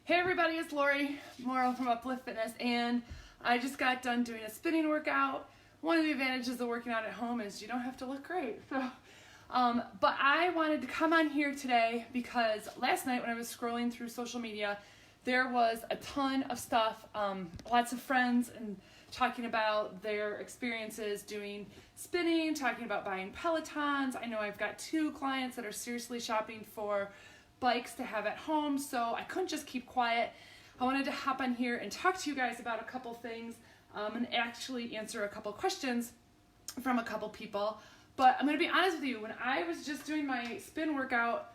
Hey everybody, it's Lori Morrow from Uplift Fitness, and I just got done doing a spinning workout. One of the advantages of working out at home is you don't have to look great. But I wanted to come on here today because last night when I was scrolling through social media, there was a ton of stuff, lots of friends and talking about their experiences doing spinning, talking about buying Pelotons. I know I've got 2 clients that are seriously shopping for bikes to have at home, so I couldn't just keep quiet. I wanted to hop on here and talk to you guys about a couple things and actually answer a couple questions from a couple people. But I'm going to be honest with you, when I was just doing my spin workout,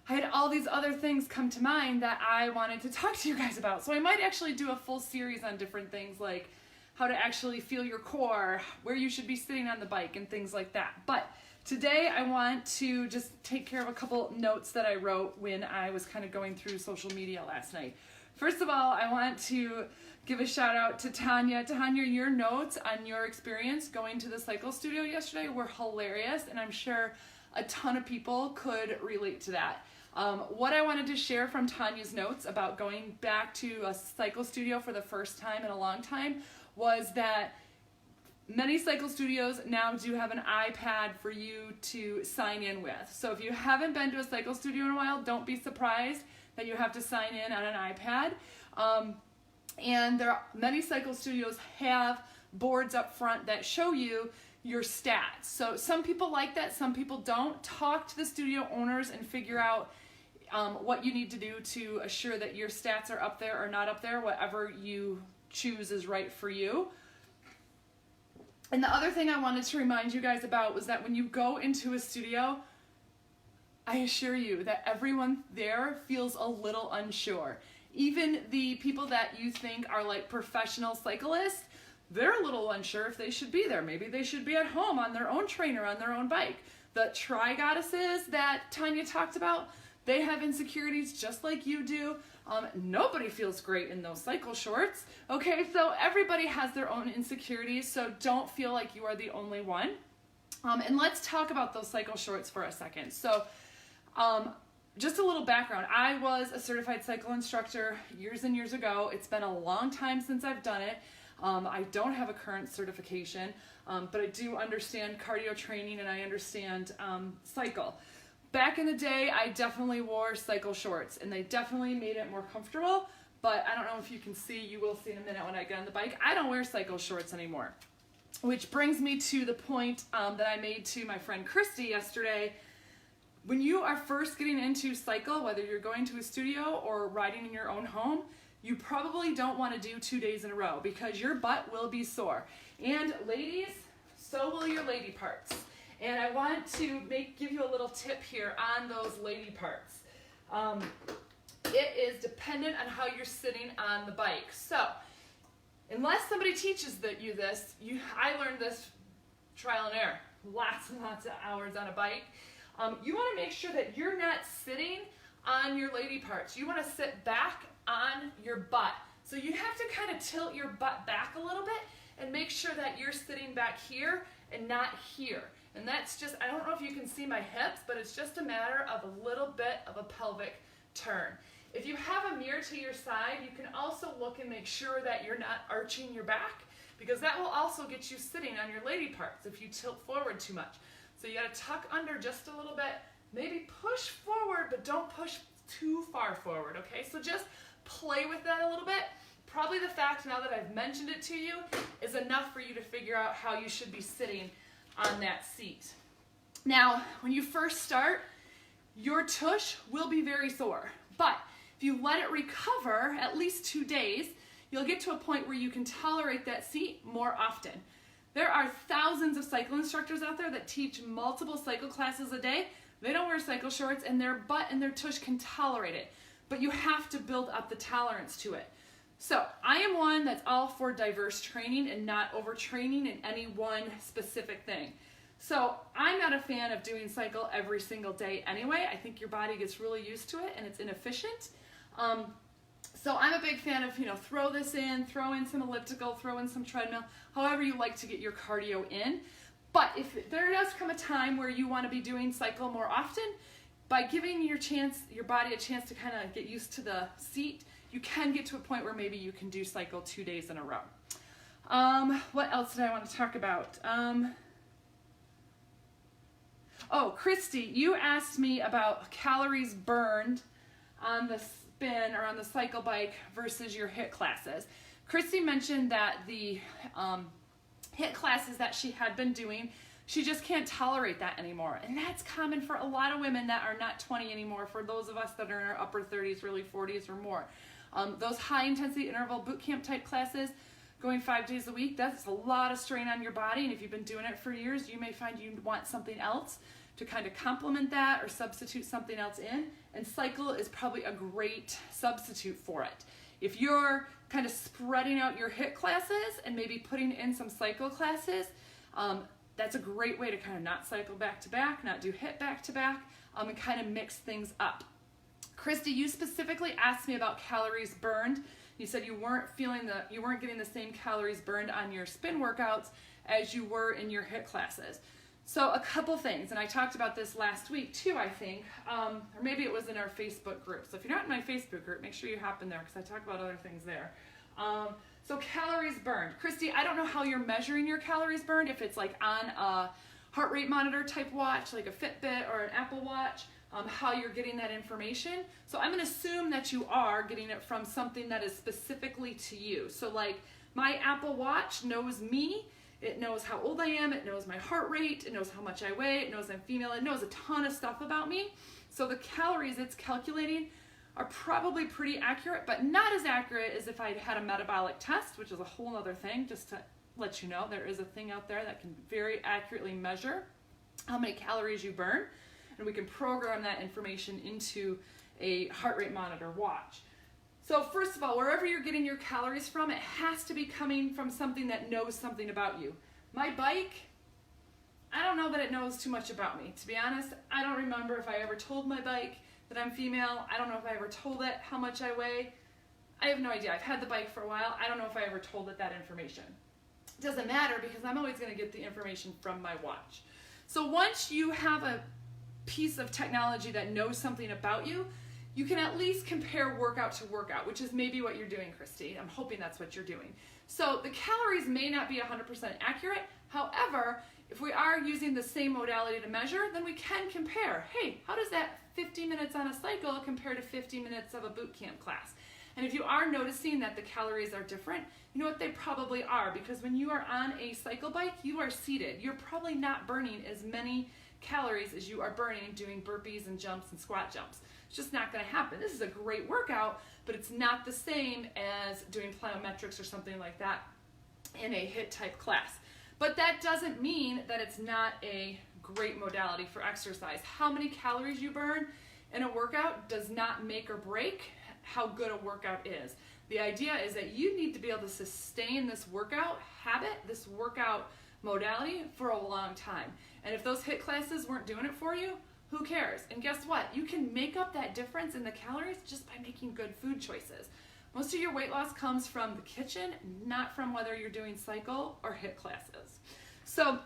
I had all these other things come to mind that I wanted to talk to you guys about. So I might actually do a full series on different things like how to actually feel your core, where you should be sitting on the bike, and things like that. But today I want to just take care of a couple notes that I wrote when I was kind of going through social media last night. First of all, I want to give a shout out to Tanya. Tanya, your notes on your experience going to the cycle studio yesterday were hilarious, and I'm sure a ton of people could relate to that. What I wanted to share from Tanya's notes about going back to a cycle studio for the first time in a long time was that many cycle studios now do have an iPad for you to sign in with. So if you haven't been to a cycle studio in a while, don't be surprised that you have to sign in on an iPad. And many cycle studios have boards up front that show you your stats. So some people like that, some people don't. Talk to the studio owners and figure out what you need to do to assure that your stats are up there or not up there. Whatever you choose is right for you. And the other thing I wanted to remind you guys about was that when you go into a studio, I assure you that everyone there feels a little unsure. Even the people that you think are like professional cyclists, they're a little unsure if they should be there. Maybe they should be at home on their own trainer, on their own bike. The tri-goddesses that Tanya talked about, they have insecurities just like you do. Nobody feels great in those cycle shorts. Okay, so everybody has their own insecurities, so don't feel like you are the only one. And let's talk about those cycle shorts for a second. So just a little background. I was a certified cycle instructor years and years ago. It's been a long time since I've done it. I don't have a current certification, but I do understand cardio training and I understand cycle. Back in the day, I definitely wore cycle shorts, and they definitely made it more comfortable, but I don't know if you can see, you will see in a minute when I get on the bike, I don't wear cycle shorts anymore. Which brings me to the point that I made to my friend Christy yesterday. When you are first getting into cycle, whether you're going to a studio or riding in your own home, you probably don't want to do 2 days in a row because your butt will be sore. And ladies, so will your lady parts. And I want to give you a little tip here on those lady parts. It is dependent on how you're sitting on the bike. So, unless somebody teaches you this, I learned this trial and error, lots and lots of hours on a bike. You want to make sure that you're not sitting on your lady parts. You want to sit back on your butt. So you have to kind of tilt your butt back a little bit and make sure that you're sitting back here and not here. And that's just, I don't know if you can see my hips, but it's just a matter of a little bit of a pelvic turn. If you have a mirror to your side, you can also look and make sure that you're not arching your back, because that will also get you sitting on your lady parts if you tilt forward too much. So you gotta tuck under just a little bit, maybe push forward, but don't push too far forward, okay? So just play with that a little bit. Probably the fact now that I've mentioned it to you is enough for you to figure out how you should be sitting on that seat. Now, when you first start, your tush will be very sore, but if you let it recover at least 2 days, you'll get to a point where you can tolerate that seat more often. There are thousands of cycle instructors out there that teach multiple cycle classes a day. They don't wear cycle shorts, and their butt and their tush can tolerate it, but you have to build up the tolerance to it. So I am one that's all for diverse training and not overtraining in any one specific thing. So I'm not a fan of doing cycle every single day anyway. I think your body gets really used to it and it's inefficient. So I'm a big fan of, throw this in, throw in some elliptical, throw in some treadmill, however you like to get your cardio in. But if there does come a time where you want to be doing cycle more often, by giving your body a chance to kind of get used to the seat you can get to a point where maybe you can do cycle 2 days in a row. What else did I want to talk about? Oh, Christy, you asked me about calories burned on the spin or on the cycle bike versus your HIIT classes. Christy mentioned that the HIIT classes that she had been doing, she just can't tolerate that anymore. And that's common for a lot of women that are not 20 anymore, for those of us that are in our upper 30s, early 40s or more. Those high intensity interval boot camp type classes, going 5 days a week, that's a lot of strain on your body. And if you've been doing it for years, you may find you want something else to kind of complement that or substitute something else in. And cycle is probably a great substitute for it. If you're kind of spreading out your HIIT classes and maybe putting in some cycle classes, that's a great way to kind of not cycle back to back, not do HIIT back to back, and kind of mix things up. Christy, you specifically asked me about calories burned. You said you weren't getting the same calories burned on your spin workouts as you were in your HIIT classes. So a couple things, and I talked about this last week too, I think, or maybe it was in our Facebook group. So if you're not in my Facebook group, make sure you hop in there because I talk about other things there. So calories burned. Christy, I don't know how you're measuring your calories burned, if it's like on a heart rate monitor type watch, like a Fitbit or an Apple Watch, how you're getting that information. So I'm going to assume that you are getting it from something that is specifically to you. So like my Apple Watch knows me. It knows how old I am, it knows my heart rate, it knows how much I weigh, it knows I'm female, it knows a ton of stuff about me. So the calories it's calculating are probably pretty accurate, but not as accurate as if I had a metabolic test, which is a whole other thing. Just to let you know, there is a thing out there that can very accurately measure how many calories you burn, and we can program that information into a heart rate monitor watch. So first of all, wherever you're getting your calories from, it has to be coming from something that knows something about you. My bike, I don't know that it knows too much about me. To be honest, I don't remember if I ever told my bike that I'm female. I don't know if I ever told it how much I weigh. I have no idea. I've had the bike for a while. I don't know if I ever told it that information. It doesn't matter because I'm always going to get the information from my watch. So once you have a piece of technology that knows something about you, you can at least compare workout to workout, which is maybe what you're doing, Christy. I'm hoping that's what you're doing. So the calories may not be 100% accurate. However, if we are using the same modality to measure, then we can compare. Hey, how does that 50 minutes on a cycle compare to 50 minutes of a boot camp class? And if you are noticing that the calories are different, you know what, they probably are, because when you are on a cycle bike, you are seated. You're probably not burning as many calories as you are burning doing burpees and jumps and squat jumps. It's just not going to happen. This is a great workout, but it's not the same as doing plyometrics or something like that in a HIIT type class. But that doesn't mean that it's not a great modality for exercise. How many calories you burn in a workout does not make or break how good a workout is. The idea is that you need to be able to sustain this workout habit, this workout modality for a long time. And if those HIIT classes weren't doing it for you, who cares? And guess what? You can make up that difference in the calories just by making good food choices. Most of your weight loss comes from the kitchen, not from whether you're doing cycle or HIIT classes. So,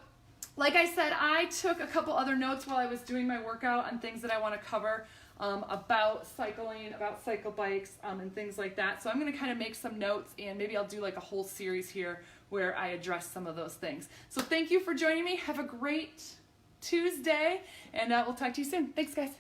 like I said, I took a couple other notes while I was doing my workout on things that I want to cover about cycling, about cycle bikes, and things like that. So I'm going to kind of make some notes, and maybe I'll do like a whole series here where I address some of those things. So thank you for joining me. Have a great Tuesday, and we'll talk to you soon. Thanks, guys.